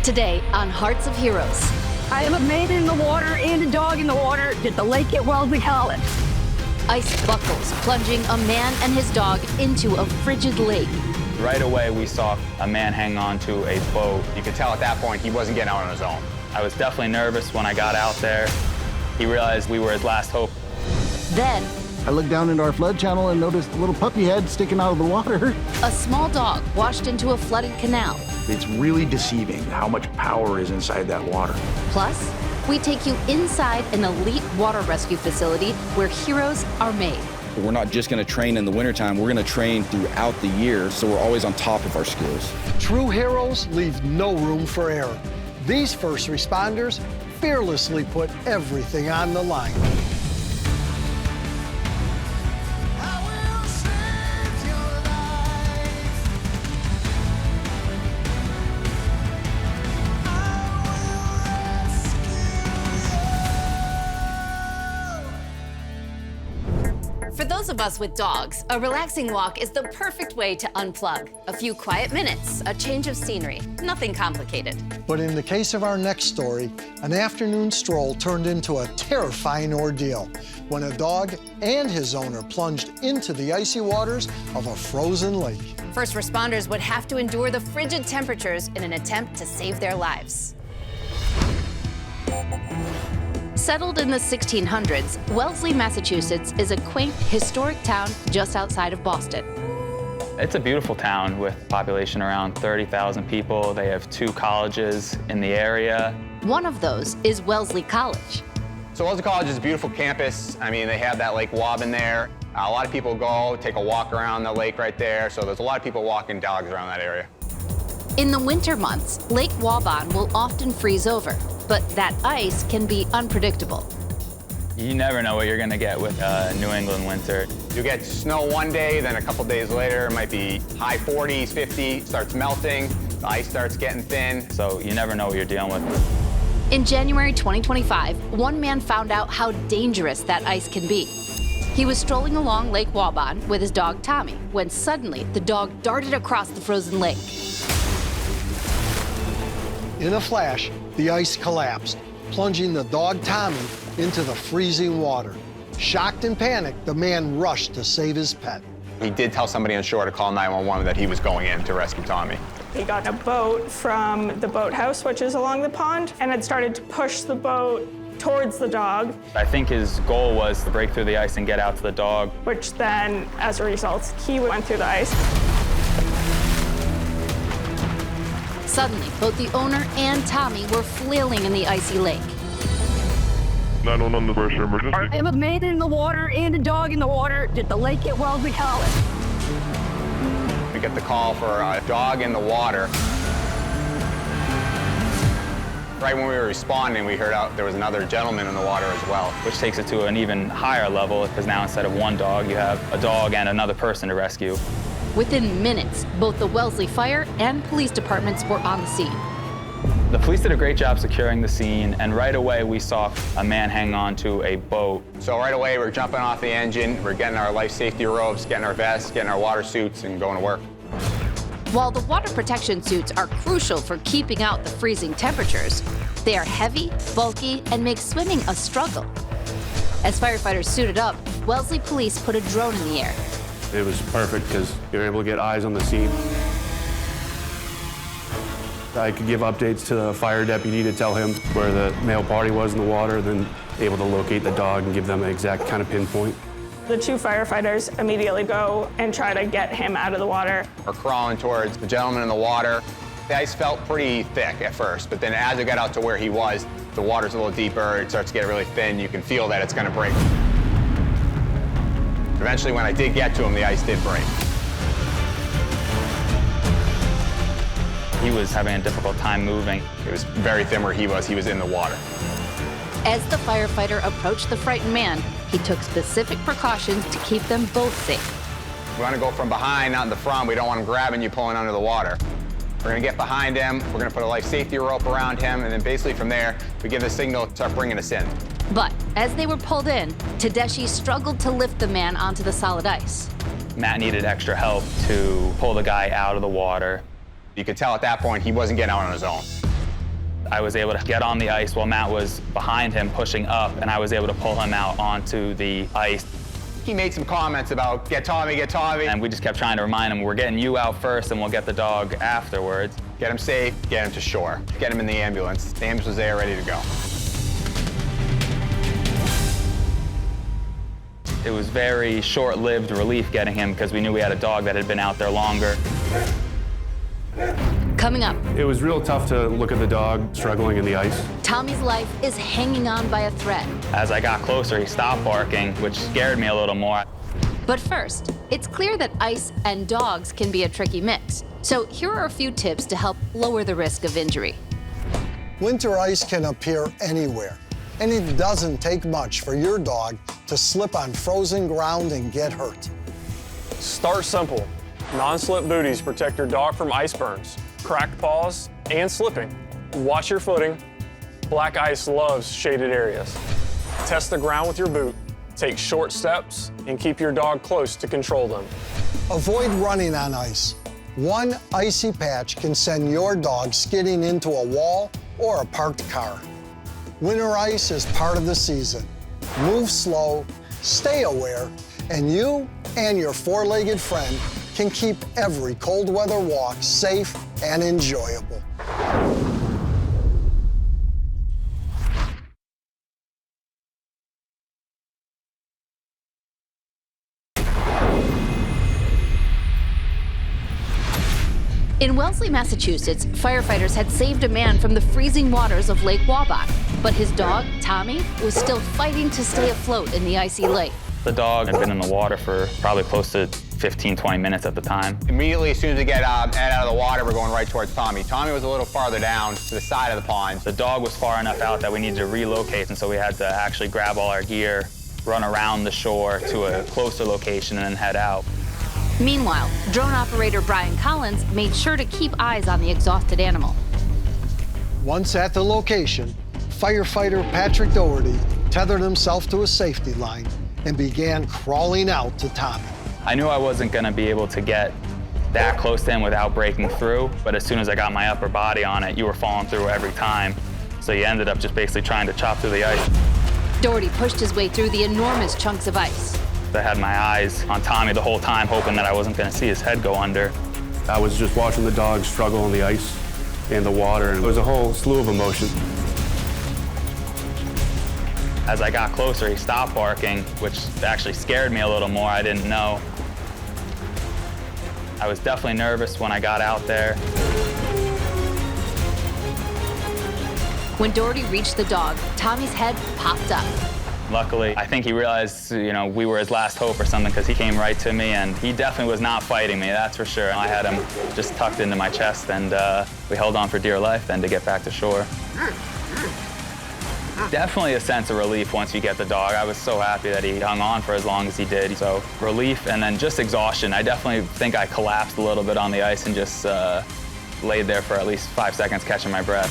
Today on Hearts of Heroes. I am a man in the water and a dog in the water. Did the lake get Wellesley College? Ice buckles plunging a man and his dog into a frigid lake. Right away, we saw a man hang on to a boat. You could tell at that point he wasn't getting out on his own. I was definitely nervous when I got out there. He realized we were his last hope. Then, I looked down into our flood channel and noticed a little puppy head sticking out of the water. a small dog washed into a flooded canal. It's really deceiving how much power is inside that water. Plus, we take you inside an elite water rescue facility where heroes are made. We're not just going to train in the wintertime, we're going to train throughout the year, so we're always on top of our skills. True heroes leave no room for error. These first responders fearlessly put everything on the line. For those of us with dogs, a relaxing walk is the perfect way to unplug. A few quiet minutes, a change of scenery, nothing complicated. But in the case of our next story, an afternoon stroll turned into a terrifying ordeal when a dog and his owner plunged into the icy waters of a frozen lake. First responders would have to endure the frigid temperatures in an attempt to save their lives. Settled in the 1600s, Wellesley, Massachusetts is a quaint, historic town just outside of Boston. It's a beautiful town with a population around 30,000 people. They have 2 colleges in the area. One of those is Wellesley College. So Wellesley College is a beautiful campus. I mean, they have that Lake Waban there. A lot of people go take a walk around the lake right there. So there's a lot of people walking dogs around that area. In the winter months, Lake Waban will often freeze over, but that ice can be unpredictable. You never know what you're going to get with New England winter. You get snow one day, then a couple days later, it might be high 40s, 50, starts melting, the ice starts getting thin. So you never know what you're dealing with. In January 2025, one man found out how dangerous that ice can be. He was strolling along Lake Waban with his dog Tommy when suddenly the dog darted across the frozen lake. In a flash, the ice collapsed, plunging the dog Tommy into the freezing water. Shocked and panicked, the man rushed to save his pet. He did tell somebody on shore to call 911 that he was going in to rescue Tommy. He got a boat from the boathouse, which is along the pond, and had started to push the boat towards the dog. I think his goal was to break through the ice and get out to the dog. Which then, as a result, he went through the ice. Suddenly, both the owner and Tommy were flailing in the icy lake. 911, the pressure emergency. I am a man in the water and a dog in the water. Did the lake get Wellesley College? We get the call for a dog in the water. Right when we were responding, we heard out there was another gentleman in the water as well. Which takes it to an even higher level, because now instead of one dog, you have a dog and another person to rescue. Within minutes, both the Wellesley Fire and police departments were on the scene. The police did a great job securing the scene, and right away we saw a man hang on to a boat. So right away we're jumping off the engine, we're getting our life safety robes, getting our vests, getting our water suits, and going to work. While the water protection suits are crucial for keeping out the freezing temperatures, they are heavy, bulky, and make swimming a struggle. As firefighters suited up, Wellesley police put a drone in the air. It was perfect because you were able to get eyes on the scene. I could give updates to the fire deputy to tell him where the male party was in the water, then able to locate the dog and give them an exact kind of pinpoint. The 2 firefighters immediately go and try to get him out of the water. We're crawling towards the gentleman in the water. The ice felt pretty thick at first, but then as it got out to where he was, the water's a little deeper, it starts to get really thin, you can feel that it's gonna break. Eventually, when I did get to him, the ice did break. He was having a difficult time moving. It was very thin where he was in the water. As the firefighter approached the frightened man, he took specific precautions to keep them both safe. We want to go from behind, not in the front. We don't want him grabbing you, pulling under the water. We're going to get behind him. We're going to put a life safety rope around him, and then basically from there, we give the signal to start bringing us in. But as they were pulled in, Tedeschi struggled to lift the man onto the solid ice. Matt needed extra help to pull the guy out of the water. You could tell at that point he wasn't getting out on his own. I was able to get on the ice while Matt was behind him pushing up, and I was able to pull him out onto the ice. He made some comments about, get Tommy, get Tommy. And we just kept trying to remind him, we're getting you out first and we'll get the dog afterwards. Get him safe, get him to shore, get him in the ambulance. The ambulance was there, ready to go. It was very short-lived relief getting him because we knew we had a dog that had been out there longer. Coming up, It was real tough to look at the dog struggling in the ice. Tommy's life is hanging on by a thread. As I got closer, he stopped barking, which scared me a little more. But first, it's clear that ice and dogs can be a tricky mix. So here are a few tips to help lower the risk of injury. Winter ice can appear anywhere, and it doesn't take much for your dog to slip on frozen ground and get hurt. Start simple. Non-slip booties protect your dog from ice burns, cracked paws, and slipping. Watch your footing. Black ice loves shaded areas. Test the ground with your boot. Take short steps and keep your dog close to control them. Avoid running on ice. One icy patch can send your dog skidding into a wall or a parked car. Winter ice is part of the season. Move slow, stay aware, and you and your four-legged friend can keep every cold weather walk safe and enjoyable. In Wellesley, Massachusetts, firefighters had saved a man from the freezing waters of Lake Wabash, but his dog, Tommy, was still fighting to stay afloat in the icy lake. The dog had been in the water for probably close to 15, 20 minutes at the time. Immediately, as soon as we get Ed out of the water, we're going right towards Tommy. Tommy was a little farther down to the side of the pond. The dog was far enough out that we needed to relocate, and so we had to actually grab all our gear, run around the shore to a closer location, and then head out. Meanwhile, drone operator Brian Collins made sure to keep eyes on the exhausted animal. Once at the location, firefighter Patrick Doherty tethered himself to a safety line and began crawling out to Tommy. I knew I wasn't going to be able to get that close to him without breaking through, but as soon as I got my upper body on it, you were falling through every time. So you ended up just basically trying to chop through the ice. Doherty pushed his way through the enormous chunks of ice. I had my eyes on Tommy the whole time, hoping that I wasn't going to see his head go under. I was just watching the dog struggle in the ice and the water, and it was a whole slew of emotion. As I got closer, he stopped barking, which actually scared me a little more. I didn't know. I was definitely nervous when I got out there. When Doherty reached the dog, Tommy's head popped up. Luckily, I think he realized, we were his last hope or something, because he came right to me, and he definitely was not fighting me, that's for sure. I had him just tucked into my chest, and we held on for dear life then to get back to shore. Definitely a sense of relief once you get the dog. I was so happy that he hung on for as long as he did. So relief and then just exhaustion. I definitely think I collapsed a little bit on the ice and just laid there for at least 5 seconds catching my breath.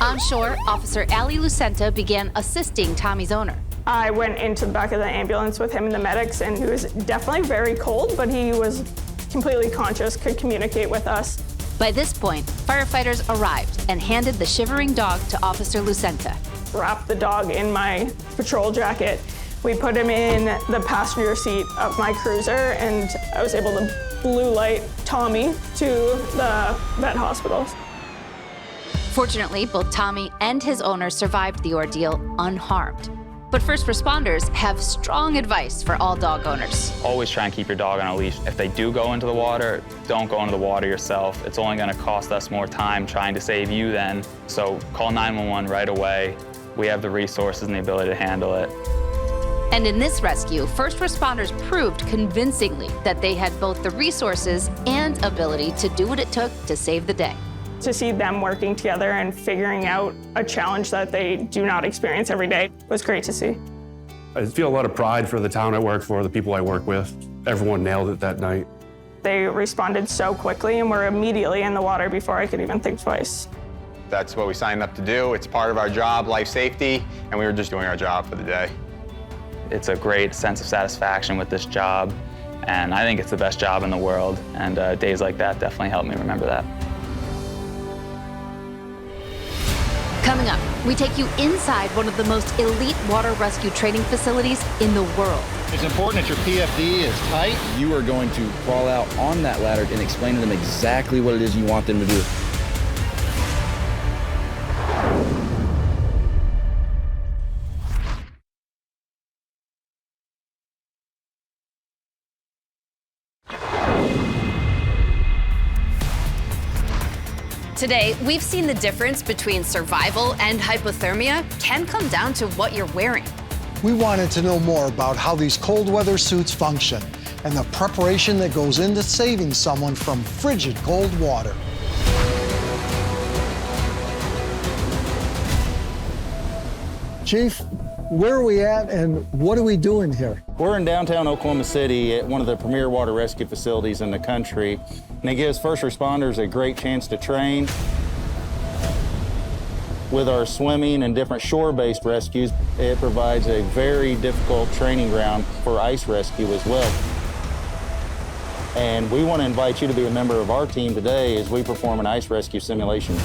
On shore, Officer Ali Lucenta began assisting Tommy's owner. I went into the back of the ambulance with him and the medics, and he was definitely very cold, but he was completely conscious, could communicate with us. By this point, firefighters arrived and handed the shivering dog to Officer Lucenta. Wrapped the dog in my patrol jacket. We put him in the passenger seat of my cruiser, and I was able to blue light Tommy to the vet hospital. Fortunately, both Tommy and his owner survived the ordeal unharmed. But first responders have strong advice for all dog owners. Always try and keep your dog on a leash. If they do go into the water, don't go into the water yourself. It's only gonna cost us more time trying to save you then. So call 911 right away. We have the resources and the ability to handle it. And in this rescue, first responders proved convincingly that they had both the resources and ability to do what it took to save the day. To see them working together and figuring out a challenge that they do not experience every day was great to see. I feel a lot of pride for the town I work for, the people I work with. Everyone nailed it that night. They responded so quickly and were immediately in the water before I could even think twice. That's what we signed up to do. It's part of our job, life safety, and we were just doing our job for the day. It's a great sense of satisfaction with this job, and I think it's the best job in the world, and days like that definitely help me remember that. Coming up, we take you inside one of the most elite water rescue training facilities in the world. It's important that your PFD is tight. You are going to crawl out on that ladder and explain to them exactly what it is you want them to do. Today, we've seen the difference between survival and hypothermia can come down to what you're wearing. We wanted to know more about how these cold weather suits function and the preparation that goes into saving someone from frigid cold water. Chief, where are we at and what are we doing here? We're in downtown Oklahoma City at one of the premier water rescue facilities in the country. And it gives first responders a great chance to train with our swimming and different shore-based rescues. It provides a very difficult training ground for ice rescue as well. And we want to invite you to be a member of our team today as we perform an ice rescue simulation.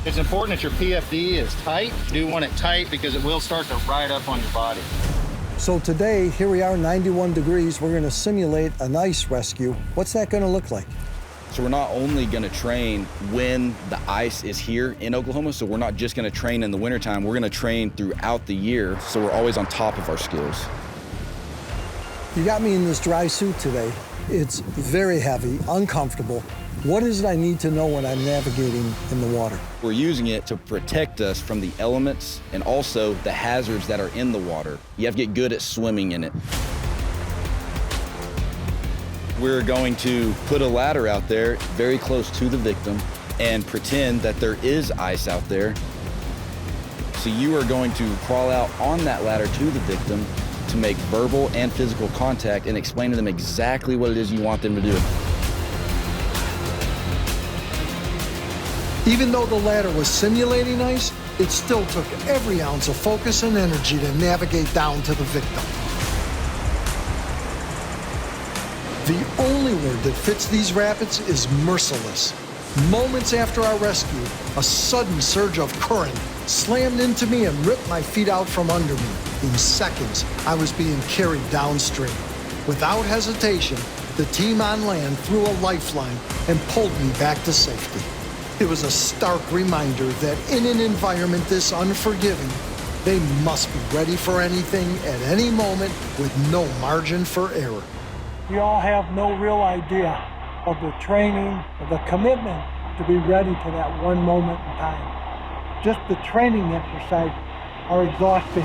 It's important that your PFD is tight. You do want it tight because it will start to ride up on your body. So today, here we are, 91 degrees. We're going to simulate an ice rescue. What's that going to look like? So we're not only going to train when the ice is here in Oklahoma, so we're not just going to train in the wintertime, we're going to train throughout the year, so we're always on top of our skills. You got me in this dry suit today. It's very heavy, uncomfortable. What is it I need to know when I'm navigating in the water? We're using it to protect us from the elements and also the hazards that are in the water. You have to get good at swimming in it. We're going to put a ladder out there very close to the victim and pretend that there is ice out there. So you are going to crawl out on that ladder to the victim to make verbal and physical contact and explain to them exactly what it is you want them to do. Even though the ladder was simulating ice, it still took every ounce of focus and energy to navigate down to the victim. The only word that fits these rapids is merciless. Moments after our rescue, a sudden surge of current slammed into me and ripped my feet out from under me. In seconds, I was being carried downstream. Without hesitation, the team on land threw a lifeline and pulled me back to safety. It was a stark reminder that in an environment this unforgiving, they must be ready for anything at any moment with no margin for error. You all have no real idea of the training, of the commitment to be ready to that one moment in time. Just the training exercises are exhausting.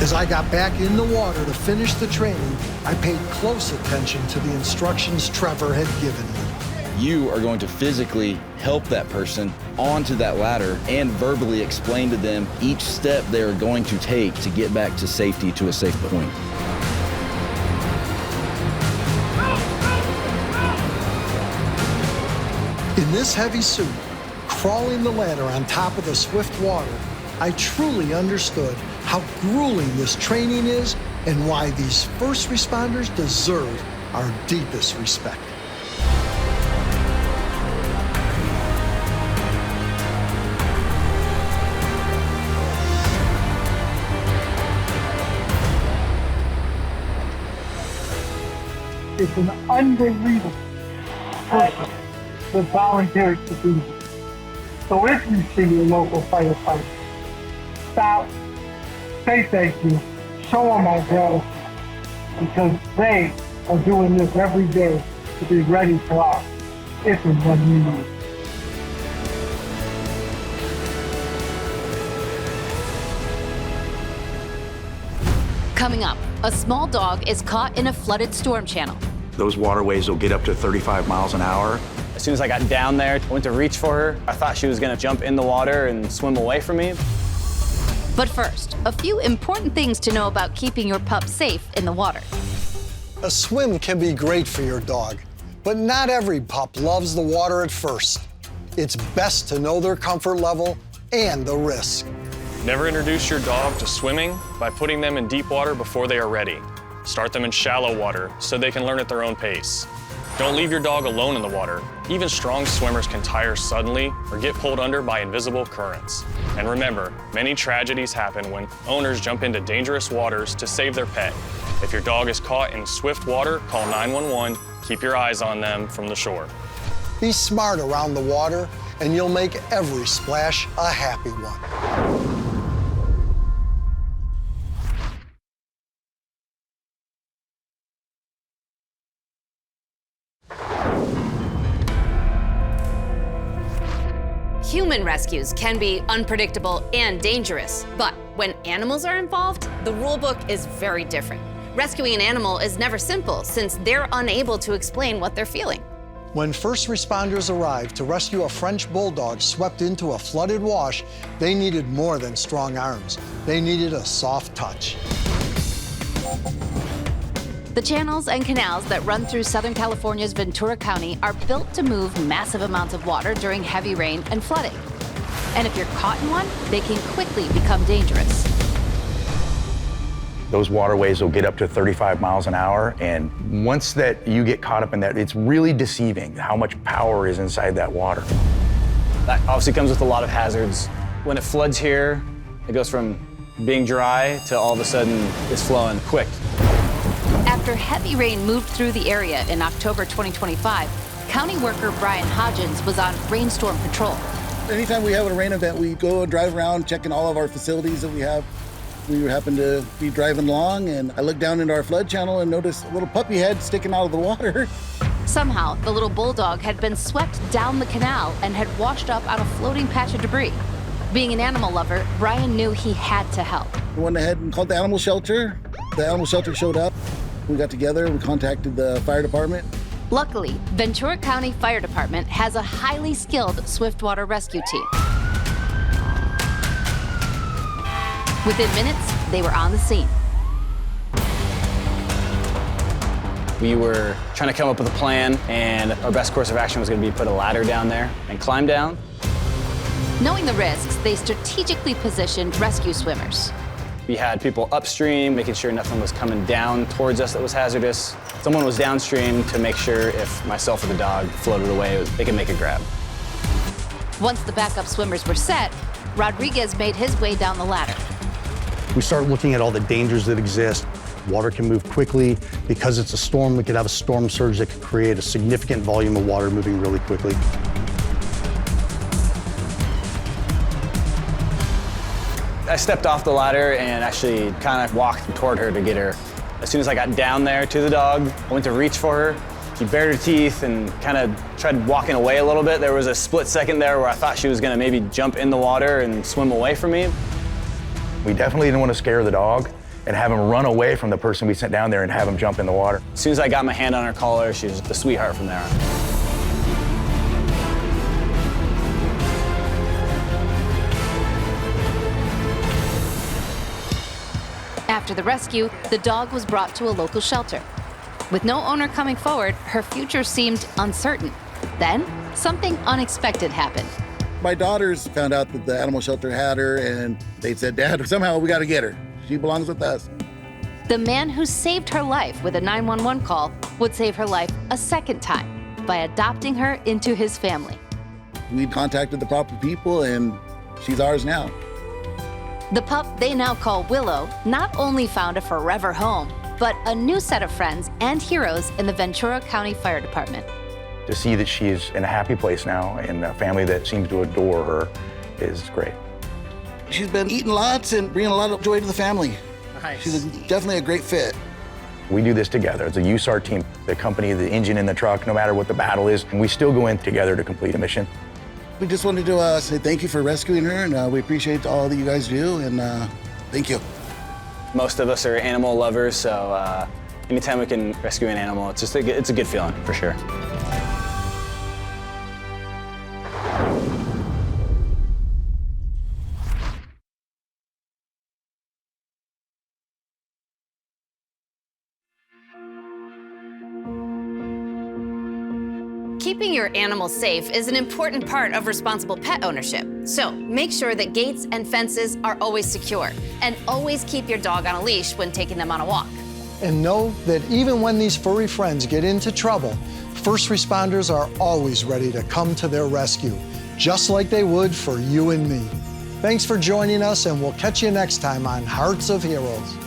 As I got back in the water to finish the training, I paid close attention to the instructions Trevor had given me. You are going to physically help that person onto that ladder and verbally explain to them each step they are going to take to get back to safety to a safe point. In this heavy suit, crawling the ladder on top of the swift water, I truly understood how grueling this training is and why these first responders deserve our deepest respect. It's an unbelievable person that volunteers to do this. So if you see your local firefighter, stop, say thank you, show them my gratitude, because they are doing this every day to be ready for us if and when we need. Coming up, a small dog is caught in a flooded storm channel. Those waterways will get up to 35 miles an hour. As soon as I got down there, I went to reach for her. I thought she was gonna jump in the water and swim away from me. But first, a few important things to know about keeping your pup safe in the water. A swim can be great for your dog, but not every pup loves the water at first. It's best to know their comfort level and the risk. Never introduce your dog to swimming by putting them in deep water before they are ready. Start them in shallow water so they can learn at their own pace. Don't leave your dog alone in the water. Even strong swimmers can tire suddenly or get pulled under by invisible currents. And remember, many tragedies happen when owners jump into dangerous waters to save their pet. If your dog is caught in swift water, call 911. Keep your eyes on them from the shore. Be smart around the water, and you'll make every splash a happy one. Human rescues can be unpredictable and dangerous, but when animals are involved, the rule book is very different. Rescuing an animal is never simple since they're unable to explain what they're feeling. When first responders arrived to rescue a French bulldog swept into a flooded wash, they needed more than strong arms. They needed a soft touch. The channels and canals that run through Southern California's Ventura County are built to move massive amounts of water during heavy rain and flooding. And if you're caught in one, they can quickly become dangerous. Those waterways will get up to 35 miles an hour, and once that you get caught up in that, it's really deceiving how much power is inside that water. That obviously comes with a lot of hazards. When it floods here, it goes from being dry to all of a sudden it's flowing quick. After heavy rain moved through the area in October 2025, county worker Brian Hodgins was on rainstorm patrol. Anytime we have a rain event, we go and drive around checking all of our facilities that we have. We happened to be driving along, and I looked down into our flood channel and noticed a little puppy head sticking out of the water. Somehow, the little bulldog had been swept down the canal and had washed up on a floating patch of debris. Being an animal lover, Brian knew he had to help. We went ahead and called the animal shelter. The animal shelter showed up. We got together, we contacted the fire department. Luckily, Ventura County Fire Department has a highly skilled swiftwater rescue team. Within minutes, they were on the scene. We were trying to come up with a plan, and our best course of action was going to be put a ladder down there and climb down. Knowing the risks, they strategically positioned rescue swimmers. We had people upstream, making sure nothing was coming down towards us that was hazardous. Someone was downstream to make sure if myself or the dog floated away, they could make a grab. Once the backup swimmers were set, Rodriguez made his way down the ladder. We start looking at all the dangers that exist. Water can move quickly. Because it's a storm, we could have a storm surge that could create a significant volume of water moving really quickly. I stepped off the ladder and actually kind of walked toward her to get her. As soon as I got down there to the dog, I went to reach for her. She bared her teeth and kind of tried walking away a little bit. There was a split second there where I thought she was going to maybe jump in the water and swim away from me. We definitely didn't want to scare the dog and have him run away from the person we sent down there and have him jump in the water. As soon as I got my hand on her collar, she was the sweetheart from there on. After the rescue, the dog was brought to a local shelter. With no owner coming forward, her future seemed uncertain. Then, something unexpected happened. My daughters found out that the animal shelter had her, and they said, "Dad, somehow we got to get her. She belongs with us." The man who saved her life with a 911 call would save her life a second time by adopting her into his family. We contacted the proper people, and she's ours now. The pup they now call Willow not only found a forever home, but a new set of friends and heroes in the Ventura County Fire Department. To see that she's in a happy place now and a family that seems to adore her is great. She's been eating lots and bringing a lot of joy to the family. Nice. She's definitely a great fit. We do this together. It's a USAR team. The company, the engine in the truck, no matter what the battle is, and we still go in together to complete a mission. We just wanted to say thank you for rescuing her, and we appreciate all that you guys do, and thank you. Most of us are animal lovers, so anytime we can rescue an animal, it's a good feeling, for sure. Keeping your animals safe is an important part of responsible pet ownership. So make sure that gates and fences are always secure, and always keep your dog on a leash when taking them on a walk. And know that even when these furry friends get into trouble, First responders are always ready to come to their rescue, just like they would for you and me. Thanks for joining us, and we'll catch you next time on Hearts of Heroes.